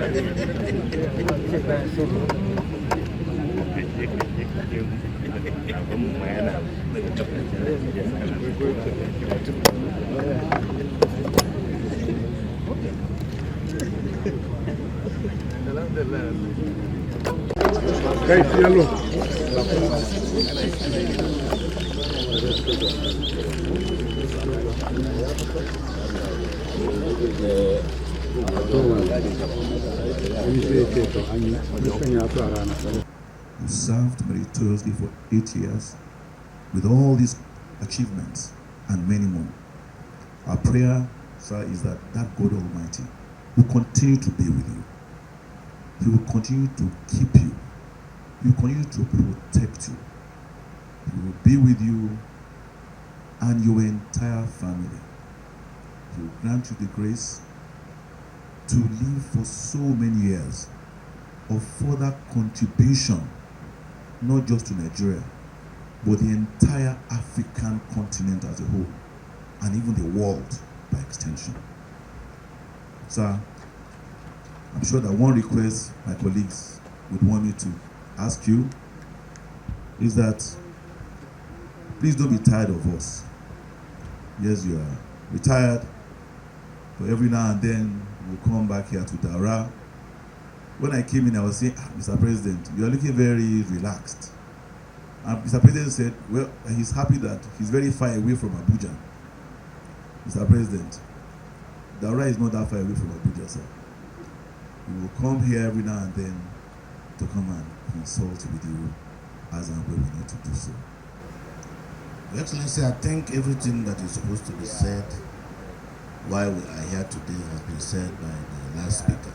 You served meritoriously for 8 years with all these achievements and many more. Our prayer, sir, is that God Almighty will continue to be with you. He will continue to keep you. He will continue to protect you. He will be with you and your entire family. He will grant you the grace to live for so many years of further contribution, not just to Nigeria, but the entire African continent as a whole, and even the world by extension. Sir, I'm sure that one request my colleagues would want me to ask you is that please don't be tired of us. Yes, you are retired, but every now and then we'll come back here to Daura. When I came in, I was saying, Mr. President, you are looking very relaxed. And Mr. President said, well, he's happy that he's very far away from Abuja. Mr. President, Daura is not that far away from Abuja, sir. We will come here every now and then to come and consult with you as and when we need to do so. Your Excellency, I think everything that is supposed to be said while we are here today has been said by the last speaker.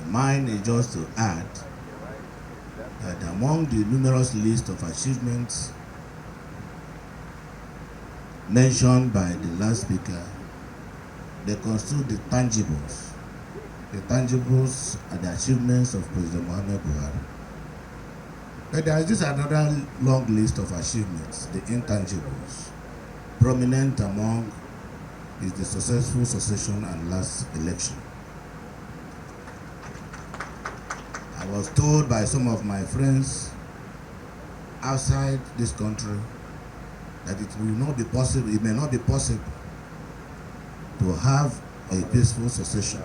Mine is just to add that among the numerous list of achievements mentioned by the last speaker, they constitute the tangibles. The tangibles are the achievements of President Muhammadu Buhari. But there is just another long list of achievements, the intangibles. Prominent among is the successful succession and last election. I was told by some of my friends outside this country that it will not be possible, it may not be possible to have a peaceful succession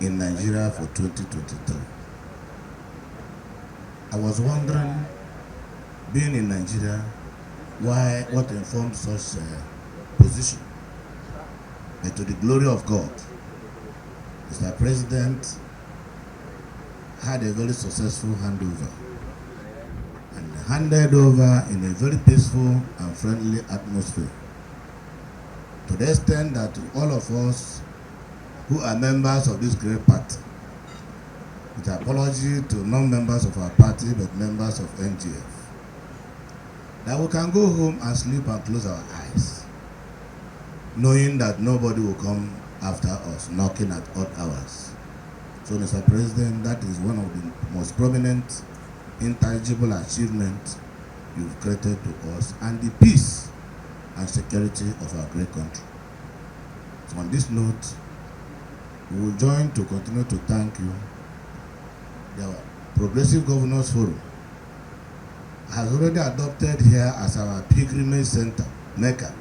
in Nigeria for 2023. I was wondering, being in Nigeria, what informed such a position. But to the glory of God, Mr. President had a very successful handover and handed over in a very peaceful and friendly atmosphere, to the extent that all of us who are members of this great party, with apology to non-members of our party but members of NGF, that we can go home and sleep and close our eyes, knowing that nobody will come after us knocking at odd hours. So, Mr. President, that is one of the most prominent, intangible achievements you've created to us, and the peace and security of our great country. So on this note, we will join to continue to thank you. The Progressive Governors Forum has already adopted here as our pilgrimage center, Mecca,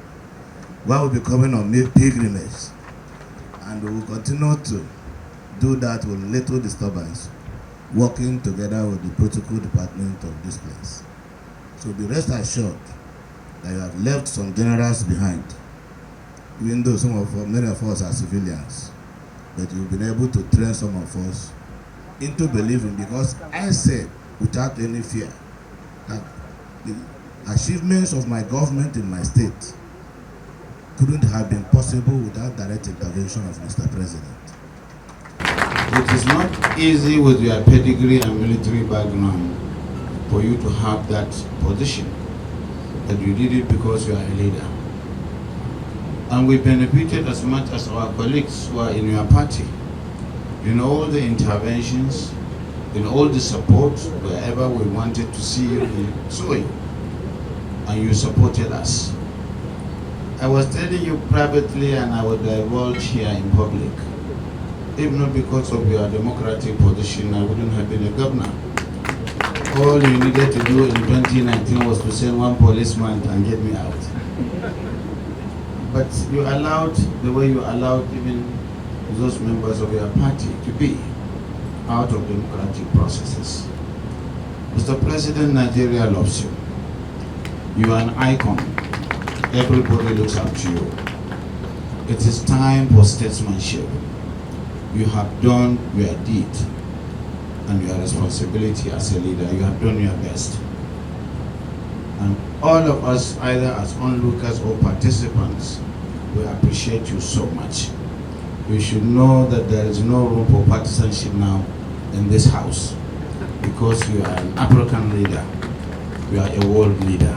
where we'll be coming on pilgrimage, and we will continue to do that with little disturbance, working together with the protocol department of this place. So be rest assured that you have left some generals behind, even though many of us are civilians, but you've been able to train some of us into believing, because I said without any fear that the achievements of my government in my state couldn't have been possible without direct intervention of Mr. President. It is not easy with your pedigree and military background for you to have that position, but you did it because you are a leader. And we benefited as much as our colleagues who are in your party, in all the interventions, in all the support, wherever we wanted to see you, we saw you, and you supported us. I was telling you privately, and I will divulge here in public, If not because of your democratic position, I wouldn't have been a governor. All you needed to do in 2019 was to send one policeman and get me out. But you allowed, the way you allowed even those members of your party to be out of democratic processes. Mr. President, Nigeria loves you. You are an icon. Everybody looks up to you. It is time for statesmanship. You have done your deed and your responsibility as a leader. You have done your best. And all of us, either as onlookers or participants, we appreciate you so much. You should know that there is no room for partisanship now in this house, because you are an African leader. You are a world leader.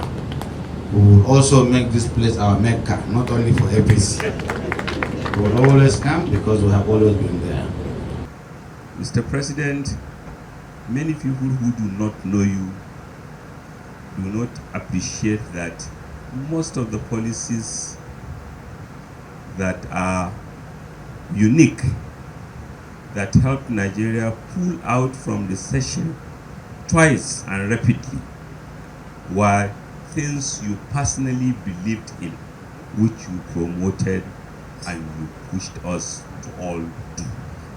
We will also make this place our Mecca, not only for APC. We will always come because we have always been there. Mr. President, many people who do not know you do not appreciate that most of the policies that are unique, that help Nigeria pull out from recession twice and rapidly, were things you personally believed in, which you promoted and you pushed us to all do.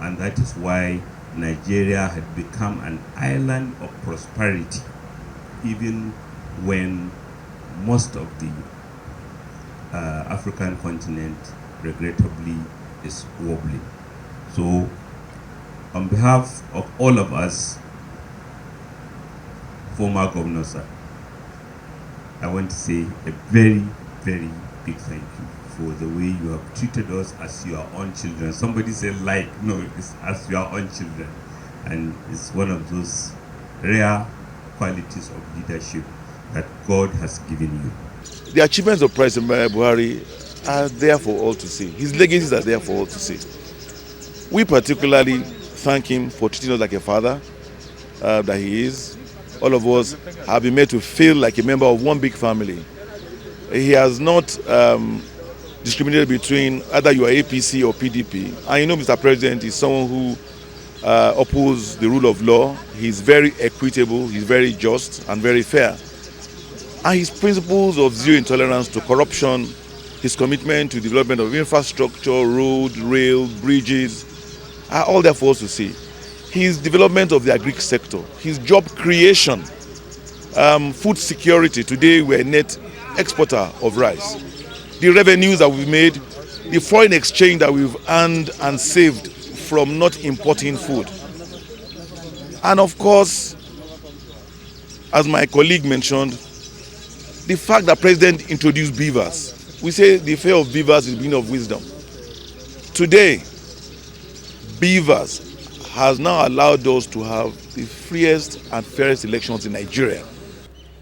And that is why Nigeria had become an island of prosperity, even when most of the African continent, regrettably, is wobbling. So, on behalf of all of us, former governor, sir, I want to say a very, very big thank you for the way you have treated us as your own children. Somebody said like, no, it's as your own children. And it's one of those rare qualities of leadership that God has given you. The achievements of President Buhari are there for all to see. His legacies are there for all to see. We particularly thank him for treating us like a father that he is. All of us have been made to feel like a member of one big family. He has not discriminated between either you are APC or PDP. And you know Mr. President is someone who opposes the rule of law. He's very equitable, he's very just and very fair. And his principles of zero intolerance to corruption, his commitment to development of infrastructure, road, rail, bridges, are all there for us to see. His development of the agric sector, his job creation, food security. Today we're a net exporter of rice. The revenues that we've made, the foreign exchange that we've earned and saved from not importing food. And of course, as my colleague mentioned, the fact that President introduced beavers. We say the fear of beavers is the beginning of wisdom. Today, beavers has now allowed us to have the freest and fairest elections in Nigeria.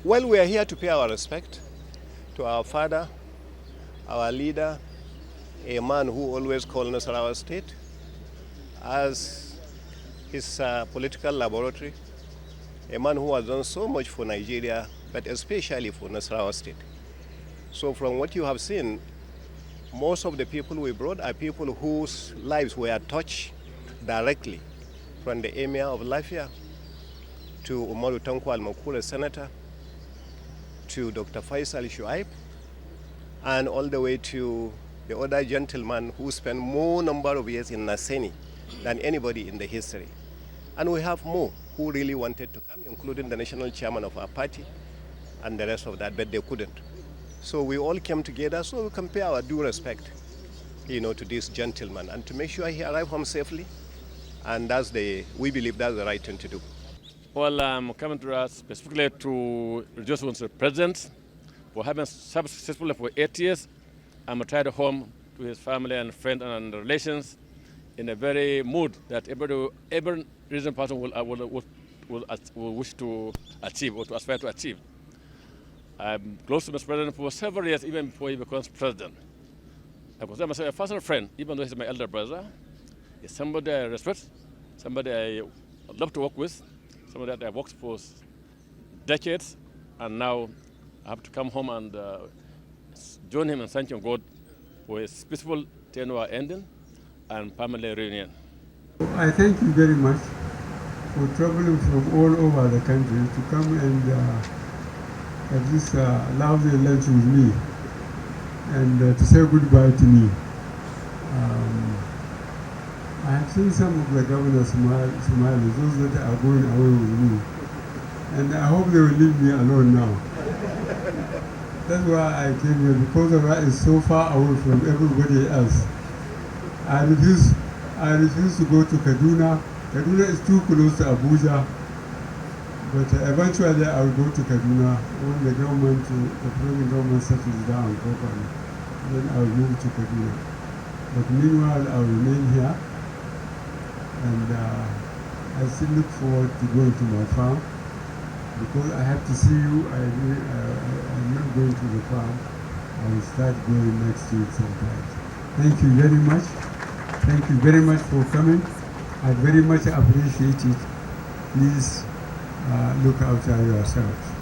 Well, we are here to pay our respect to our father, our leader, a man who always called Nasarawa State as his political laboratory, a man who has done so much for Nigeria, but especially for Nasarawa State. So from what you have seen, most of the people we brought are people whose lives were touched directly, from the Emir of Lafia to Umaru Tanko Al-Makura, Senator, to Dr. Faisal Shuaib, and all the way to the other gentleman who spent more number of years in Naseni than anybody in the history. And we have more who really wanted to come, including the national chairman of our party and the rest of that, but they couldn't. So we all came together so we can pay our due respect, to this gentleman and to make sure he arrived home safely. And we believe that's the right thing to do. Well, I'm coming to us specifically to rejoice with the President for having served successfully for 8 years. I'm tried home to his family and friends and relations in a very mood that every reasonable person will wish to achieve or to aspire to achieve. I'm close to Mr. President for several years, even before he becomes president. I consider myself a personal friend, even though he's my elder brother. He's somebody I respect, somebody I love to work with, somebody that I worked for decades, and now I have to come home and join him in thanking God for his peaceful tenure ending and family reunion. I thank you very much for traveling from all over the country to come and at least lovely lunch with me and to say goodbye to me. I have seen some of the governors smile, those that are going away with me. And I hope they will leave me alone now. That's why I came here, because the right is so far away from everybody else. I refuse to go to Kaduna. Kaduna is too close to Abuja. But eventually I will go to Kaduna when the present government settles down properly. Then I will move to Kaduna. But meanwhile, I will remain here. And I still look forward to going to my farm, because I have to see you. I'm not going to the farm. I will start going next week sometime. Thank you very much. Thank you very much for coming. I very much appreciate it. Please look after yourselves.